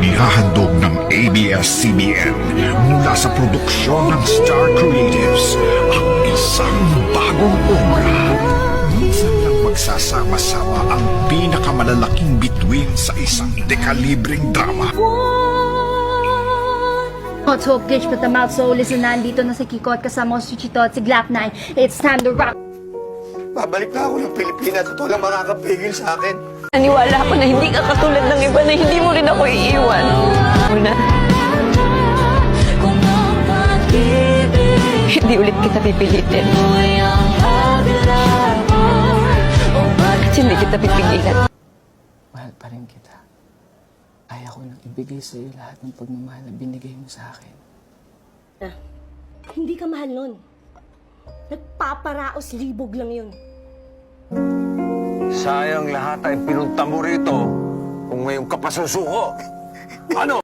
Inihahandog ng ABS-CBN mula sa produksyon ng Star Creatives ang isang bagong obra. Minsan lang magsasama-sama ang pinakamalalaking bituin sa isang dekalibreng drama. Hot Hope Glitch Put the Mouth Soul is nandito na si Kiko at kasama ko si Chito at si Glock9. It's time to rock! Babalik na ako ng Pilipinas at walang makakapigil sa akin. Naniwala ako na hindi ka katulad ng iba na hindi mo rin ako iiwan. Una, hindi ulit kita pipilitin. At hindi kita pipigilan. Mahal pa rin kita. Kaya ko nang ibigay sa iyo lahat ng pagmamahal na binigay mo sa akin. Hindi ka mahal nun. Nagpaparaos libog lang yun. Sayang lahat ay pinunta mo rito kung ngayong kapasusuko. Ano?